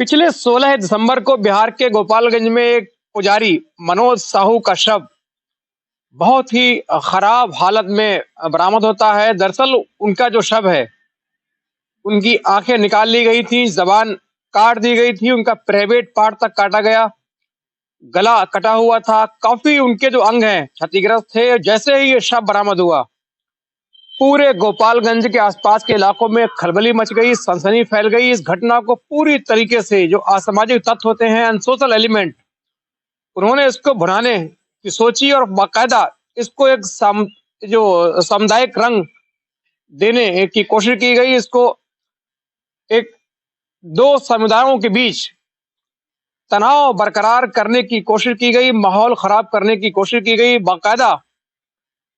पिछले 16 दिसंबर को बिहार के गोपालगंज में एक पुजारी मनोज साहू का शव बहुत ही खराब हालत में बरामद होता है। दरअसल उनका जो शव है, उनकी आंखें निकाल ली गई थी, जबान काट दी गई थी, उनका प्राइवेट पार्ट तक काटा गया, गला कटा हुआ था, काफी उनके जो अंग हैं क्षतिग्रस्त थे। जैसे ही ये शव बरामद हुआ, पूरे गोपालगंज के आसपास के इलाकों में खलबली मच गई, सनसनी फैल गई। इस घटना को पूरी तरीके से जो असामाजिक तत्व होते हैं, अनसोशल एलिमेंट, उन्होंने इसको भुनाने की सोची और बाकायदा इसको एक जो सामुदायिक रंग देने की कोशिश की गई। इसको एक दो समुदायों के बीच तनाव बरकरार करने की कोशिश की गई, माहौल खराब करने की कोशिश की गई। बाकायदा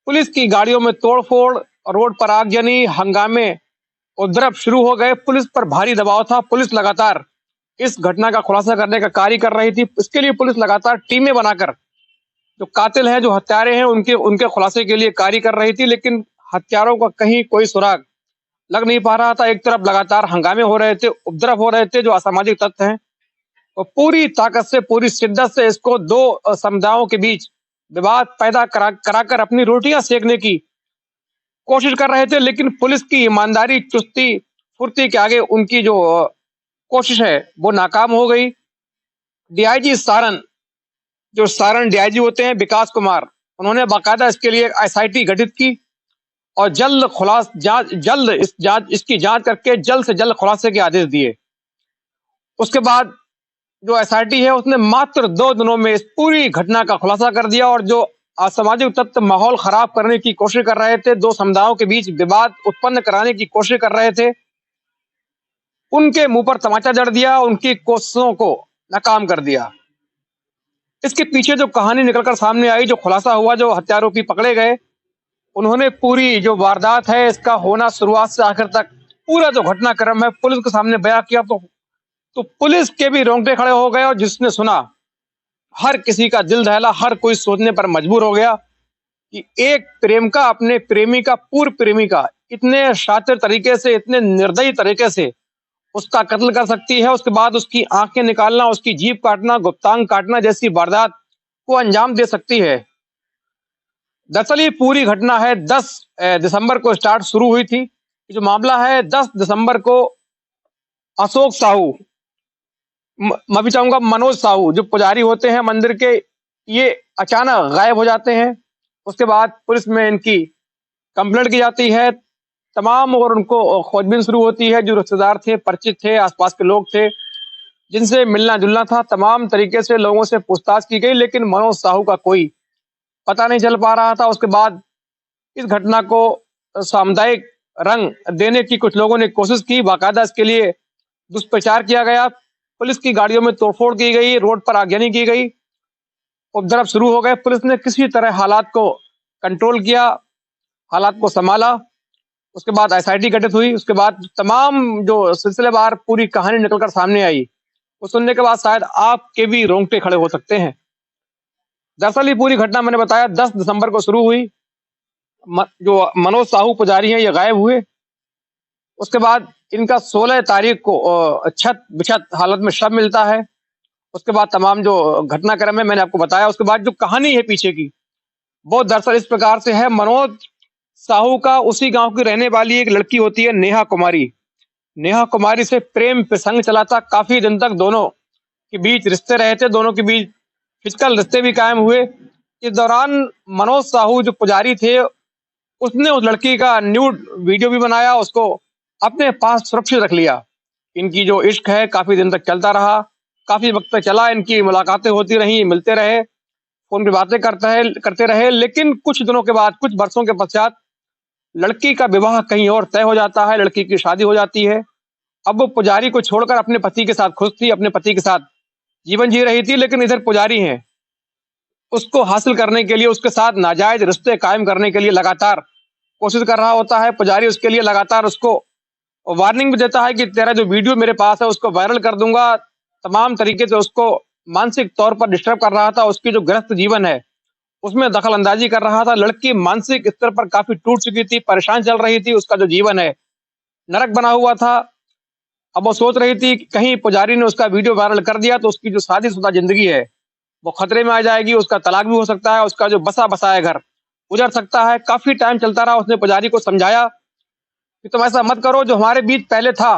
पुलिस की गाड़ियों में तोड़फोड़, रोड पर आगजनी, हंगामे, उपद्रव शुरू हो गए। पुलिस पर भारी दबाव था। पुलिस लगातार इस घटना का खुलासा करने का कार्य कर रही थी। इसके लिए पुलिस लगातार टीमें बनाकर जो कातिल हैं, जो हत्यारे हैं, उनके उनके खुलासे के लिए कार्य कर रही थी, लेकिन हत्यारों का कहीं कोई सुराग लग नहीं पा रहा था। एक तरफ लगातार हंगामे हो रहे थे, उपद्रव हो रहे थे। जो असामाजिक तत्व हैं, वो पूरी ताकत से, पूरी शिद्दत से इसको दो समुदायों के बीच विवाद पैदा कराकर अपनी रोटियां सेकने की कोशिश कर रहे थे। लेकिन पुलिस की ईमानदारी, चुस्ती, फुर्ती के आगे उनकी जो कोशिश है वो नाकाम हो गई। डीआईजी सारण, जो सारण डीआईजी होते हैं विकास कुमार, उन्होंने बाकायदा इसके लिए एक एसआईटी गठित की और इसकी जांच करके जल्द से जल्द खुलासे के आदेश दिए। उसके बाद जो एसआईटी है, उसने मात्र 2 दिनों में इस पूरी घटना का खुलासा कर दिया और जो असामाजिक तत्व माहौल खराब करने की कोशिश कर रहे थे, दो समुदायों के बीच विवाद उत्पन्न कराने की कोशिश कर रहे थे, उनके मुंह पर तमाचा जड़ दिया, उनकी कोशिशों को नाकाम कर दिया। इसके पीछे जो कहानी निकलकर सामने आई, जो खुलासा हुआ, जो हत्यारोपी पकड़े गए, उन्होंने पूरी जो वारदात है, इसका होना शुरुआत से आखिर तक पूरा जो घटनाक्रम है पुलिस के सामने बयां किया। तो पुलिस के भी रोंगटे खड़े हो गए और जिसने सुना, हर किसी का दिल दहला, हर कोई सोचने पर मजबूर हो गया कि एक प्रेमिका अपने प्रेमी का, पूर्व प्रेमी का, इतने शातिर तरीके से, इतने निर्दयी तरीके से उसका कत्ल कर सकती है। उसके बाद उसकी आंखें निकालना, उसकी जीभ काटना, गुप्तांग काटना जैसी वारदात को अंजाम दे सकती है। दरअसल ये पूरी घटना है 10 दिसंबर को स्टार्ट शुरू हुई थी। जो मामला है 10 दिसंबर को अशोक साहू, मैं भी चाहूंगा मनोज साहू, जो पुजारी होते हैं मंदिर के, ये अचानक गायब हो जाते हैं। उसके बाद पुलिस में इनकी कंप्लेंट की जाती है तमाम, और उनको खोजबीन शुरू होती है। जो रिश्तेदार थे, परिचित थे, आसपास के लोग थे, जिनसे मिलना जुलना था, तमाम तरीके से लोगों से पूछताछ की गई, लेकिन मनोज साहू का कोई पता नहीं चल पा रहा था। उसके बाद इस घटना को सामुदायिक रंग देने की कुछ लोगों ने कोशिश की, बाकायदा इसके लिए दुष्प्रचार किया गया, पुलिस की गाड़ियों में तोड़फोड़ की गई, रोड पर आगजनी की गई, उपद्रव शुरू हो गए। पुलिस ने किसी तरह हालात को कंट्रोल किया, हालात को संभाला। उसके बाद एसआईटी गठित हुई। उसके बाद तमाम जो सिलसिलेवार पूरी कहानी निकलकर सामने आई, वो सुनने के बाद शायद आपके भी रोंगटे खड़े हो सकते हैं। दरअसल ये पूरी घटना मैंने बताया 10 दिसंबर को शुरू हुई। जो मनोज साहू पुजारी हैं, ये गायब हुए। उसके बाद इनका 16 तारीख को छत बिछत हालत में शव मिलता है। उसके बाद तमाम जो घटनाक्रम है मैंने आपको बताया। उसके बाद जो कहानी है पीछे की, वो दरअसल इस प्रकार से है। मनोज साहू का उसी गांव की रहने वाली एक लड़की होती है, नेहा कुमारी। नेहा कुमारी से प्रेम प्रसंग चला था। काफी दिन तक दोनों के बीच रिश्ते रहे थे, दोनों के बीच फिजिकल रिश्ते भी कायम हुए। इस दौरान मनोज साहू जो पुजारी थे, उसने उस लड़की का न्यूड वीडियो भी बनाया, उसको अपने पास सुरक्षित रख लिया। इनकी जो इश्क है काफी दिन तक चलता रहा, काफी वक्त तक चला, इनकी मुलाकातें होती रही, मिलते रहे, फोन पे बातें करते रहे। लेकिन कुछ दिनों के बाद, कुछ वर्षों के पश्चात लड़की का विवाह कहीं और तय हो जाता है, लड़की की शादी हो जाती है। अब वो पुजारी को छोड़कर अपने पति के साथ खुश थी, अपने पति के साथ जीवन जी रही थी, लेकिन इधर पुजारी हैं, उसको हासिल करने के लिए, उसके साथ नाजायज रिश्ते कायम करने के लिए लगातार कोशिश कर रहा होता है। पुजारी उसके लिए लगातार उसको वार्निंग भी देता है कि तेरा जो वीडियो मेरे पास है उसको वायरल कर दूंगा। तमाम तरीके से उसको मानसिक तौर पर डिस्टर्ब कर रहा था। उसकी जो गृहस्थ जीवन है उसमें दखल अंदाजी कर रहा था। लड़की मानसिक स्तर पर काफी टूट चुकी थी, परेशान चल रही थी, उसका जो जीवन है नरक बना हुआ था। अब वो सोच रही थी कि कहीं पुजारी ने उसका वीडियो वायरल कर दिया तो उसकी जो शादीशुदा जिंदगी है वो खतरे में आ जाएगी, उसका तलाक भी हो सकता है, उसका जो बसा बसाया घर उजड़ सकता है। काफी टाइम चलता रहा, उसने पुजारी को समझाया कि तुम ऐसा मत करो, जो हमारे बीच पहले था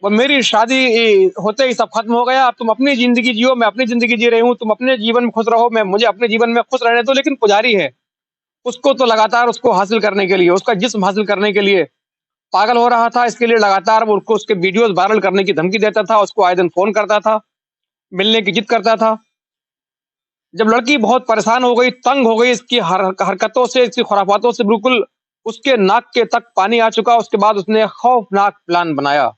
वो मेरी शादी होते ही सब खत्म हो गया, अब तुम अपनी जिंदगी जियो, मैं अपनी जिंदगी जी रही हूँ, तुम अपने जीवन में खुश रहो, मैं मुझे अपने जीवन में खुश रहने दो। लेकिन पुजारी है, उसको तो लगातार उसको हासिल करने के लिए, उसका जिस्म हासिल करने के लिए पागल हो रहा था। इसके लिए लगातार वो उसको उसके वीडियोस वायरल करने की धमकी देता था, उसको आए दिन फोन करता था, मिलने की जिद करता था। जब लड़की बहुत परेशान हो गई, तंग हो गई इसकी हरकतों से, इसकी खुराफातों से, बिल्कुल उसके नाक के तक पानी आ चुका, उसके बाद उसने खौफनाक प्लान बनाया।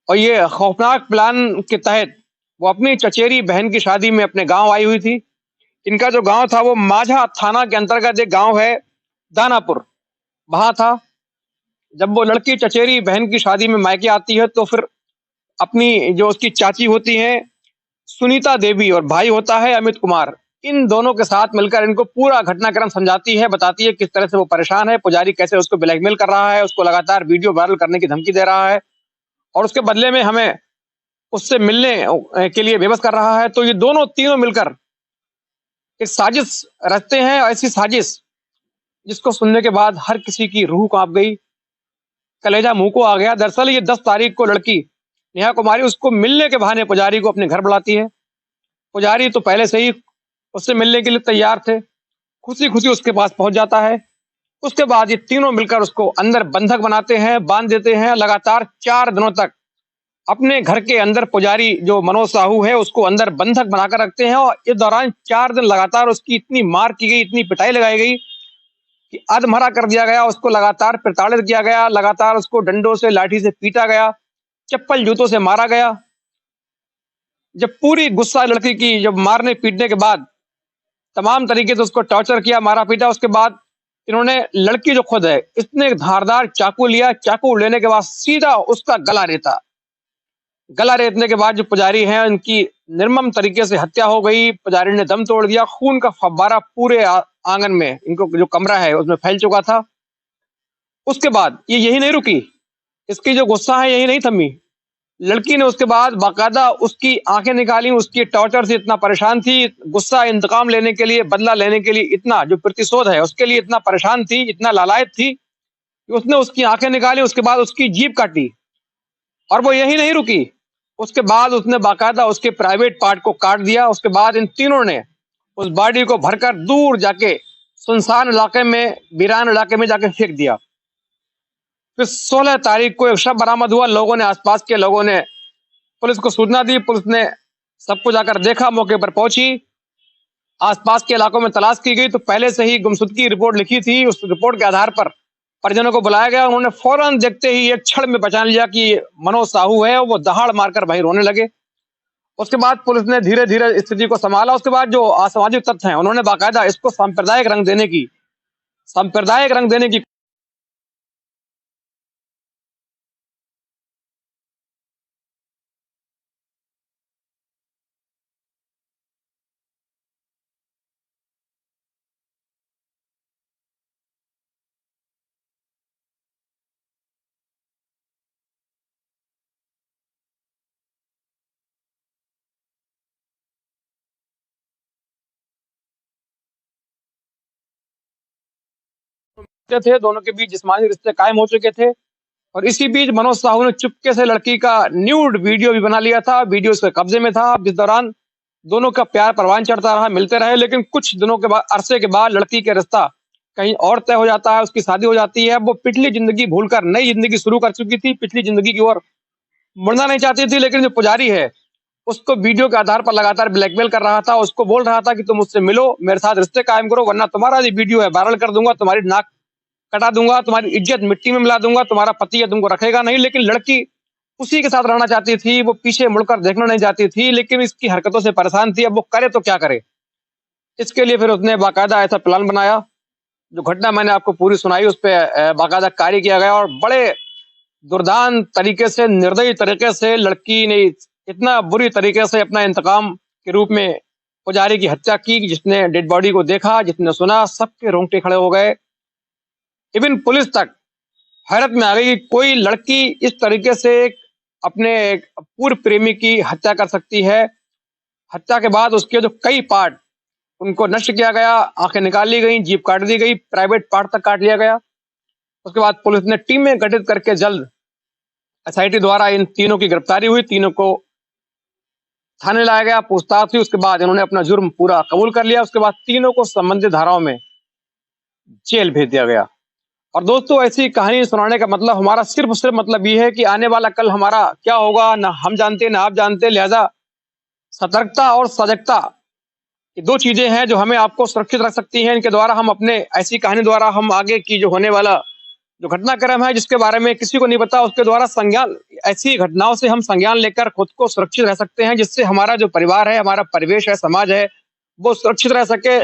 और ये खौफनाक प्लान के तहत वो अपनी चचेरी बहन की शादी में अपने गांव आई हुई थी। इनका जो गांव था वो माझा थाना के अंतर्गत एक गांव है, दानापुर, वहां था। जब वो लड़की चचेरी बहन की शादी में मायके आती है तो फिर अपनी जो उसकी चाची होती हैं सुनीता देवी और भाई होता है अमित कुमार, इन दोनों के साथ मिलकर इनको पूरा घटनाक्रम समझाती है, बताती है किस तरह से वो परेशान है, पुजारी कैसे उसको ब्लैकमेल कर रहा है, उसको लगातार वीडियो वायरल करने की धमकी दे रहा है और उसके बदले में हमें उससे मिलने के लिए बेबस कर रहा है। तो ये दोनों तीनों मिलकर एक साजिश रचते हैं, ऐसी साजिश जिसको सुनने के बाद हर किसी की रूह कांप गई, कलेजा मुंह को आ गया। दरअसल ये 10 तारीख को लड़की नेहा कुमारी उसको मिलने के बहाने पुजारी को अपने घर बुलाती है। पुजारी तो पहले से ही उससे मिलने के लिए तैयार थे, खुशी खुशी उसके पास पहुंच जाता है। उसके बाद ये तीनों मिलकर उसको अंदर बंधक बनाते हैं, बांध देते हैं। लगातार 4 दिनों तक अपने घर के अंदर पुजारी जो मनोज साहू है उसको अंदर बंधक बनाकर रखते हैं और इस दौरान 4 दिन लगातार उसकी इतनी मार की गई, इतनी पिटाई लगाई गई कि अधमरा कर दिया गया। उसको लगातार प्रताड़ित किया गया, लगातार उसको डंडों से, लाठी से पीटा गया, चप्पल जूतों से मारा गया। जब पूरी गुस्सा लड़की की जब मारने पीटने के बाद तमाम तरीके से उसको टॉर्चर किया, मारा पीटा, उसके बाद इन्होंने लड़की जो खुद है इसने एक धारदार चाकू लिया, चाकू लेने के बाद सीधा उसका गला रेता। गला रेतने के बाद जो पुजारी हैं उनकी निर्मम तरीके से हत्या हो गई। पुजारी ने दम तोड़ दिया, खून का फव्वारा पूरे आंगन में, इनको जो कमरा है उसमें फैल चुका था। उसके बाद ये यही नहीं रुकी, इसकी जो गुस्सा है यही नहीं थमी। लड़की ने उसके बाद बाकायदा उसकी आंखें निकाली, उसकी टॉर्चर से इतना परेशान थी, गुस्सा इंतकाम लेने के लिए, बदला लेने के लिए, इतना जो प्रतिशोध है उसके लिए इतना परेशान थी, इतना लालायत थी कि उसने उसकी आंखें निकाली, उसके बाद उसकी जीभ काटी। और वो यही नहीं रुकी, उसके बाद उसने बाकायदा उसके प्राइवेट पार्ट को काट दिया। उसके बाद इन तीनों ने उस बॉडी को भरकर दूर जाके सुनसान इलाके में, वीरान इलाके में जाके फेंक दिया। फिर 16 तारीख को एक शव बरामद हुआ। लोगों ने, आसपास के लोगों ने पुलिस को सूचना दी, पुलिस ने सबको जाकर देखा, मौके पर पहुंची, आसपास के इलाकों में तलाश की गई तो पहले से ही गुमशुदगी रिपोर्ट लिखी थी। उस रिपोर्ट के आधार पर परिजनों को बुलाया गया। उन्होंने फौरन देखते ही एक क्षण में पहचान लिया कि मनोज साहू है, वो दहाड़ मारकर वहीं रोने लगे। उसके बाद पुलिस ने धीरे धीरे स्थिति को संभाला। उसके बाद जो असामाजिक तत्व हैं उन्होंने बाकायदा इसको सांप्रदायिक रंग देने की थे, दोनों के बीच जिस्मानी रिश्ते कायम हो चुके थे। और इसी बीच मनोज साहू ने चुपके से लड़की का न्यूड वीडियो भी बना लिया था, वीडियो उसके कब्जे में था। जिस दौरान दोनों का प्यार परवान चढ़ता रहा, मिलते रहे, लेकिन कुछ दिनों के बाद, अरसे के बाद लड़की का रिश्ता कहीं और तय हो जाता है, उसकी शादी हो जाती है। वो पिछली जिंदगी भूलकर नई जिंदगी शुरू कर चुकी थी, पिछली जिंदगी की ओर मुड़ना नहीं चाहती थी। लेकिन जो पुजारी है उसको वीडियो के आधार पर लगातार ब्लैकमेल कर रहा था, उसको बोल रहा था कि तुम मुझसे मिलो, मेरे साथ रिश्ते कायम करो, वरना तुम्हारा जो वीडियो है वायरल कर दूंगा, तुम्हारी नाक कटा दूंगा, तुम्हारी इज्जत मिट्टी में मिला दूंगा, तुम्हारा पति है तुमको रखेगा नहीं। लेकिन लड़की उसी के साथ रहना चाहती थी, वो पीछे मुड़कर देखना नहीं चाहती थी, लेकिन इसकी हरकतों से परेशान थी। अब वो करे तो क्या करे। इसके लिए फिर उसने बाकायदा ऐसा प्लान बनाया। जो घटना मैंने आपको पूरी सुनाई उस पर बाकायदा कार्य किया गया और बड़े दुर्दान तरीके से, निर्दयी तरीके से लड़की ने इतना बुरी तरीके से अपना इंतकाम के रूप में पुजारी की हत्या की कि जिसने डेड बॉडी को देखा, जिसने सुना, सबके रोंगटे खड़े हो गए। इवन पुलिस तक हैरत में आ गई कि कोई लड़की इस तरीके से अपने पूर्व प्रेमी की हत्या कर सकती है। हत्या के बाद उसके जो कई पार्ट उनको नष्ट किया गया, आंखें निकाल ली गई, जीभ काट दी गई, प्राइवेट पार्ट तक काट लिया गया। उसके बाद पुलिस ने टीमें गठित करके जल्द एसआईटी द्वारा इन तीनों की गिरफ्तारी हुई, तीनों को थाने लाया गया, पूछताछ हुई। उसके बाद इन्होंने अपना जुर्म पूरा कबूल कर लिया। उसके बाद तीनों को संबंधित धाराओं में जेल भेज दिया गया। और दोस्तों, ऐसी कहानी सुनाने का मतलब हमारा सिर्फ मतलब ये है कि आने वाला कल हमारा क्या होगा ना हम जानते ना आप जानते। लिहाजा सतर्कता और सजगता ये दो चीजें हैं जो हमें आपको सुरक्षित रख सकती हैं। इनके द्वारा हम अपने ऐसी कहानी द्वारा हम आगे की जो होने वाला जो घटनाक्रम है जिसके बारे में किसी को नहीं पता, उसके द्वारा संज्ञान ऐसी घटनाओं से हम संज्ञान लेकर खुद को सुरक्षित रह सकते हैं, जिससे हमारा जो परिवार है, हमारा परिवेश है, समाज है, वो सुरक्षित रह सके,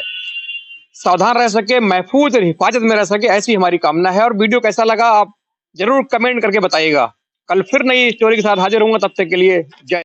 सावधान रह सके, महफूज और हिफाजत में रह सके। ऐसी हमारी कामना है। और वीडियो कैसा लगा आप जरूर कमेंट करके बताइएगा। कल फिर नई स्टोरी के साथ हाजिर होऊंगा, तब तक के लिए जय।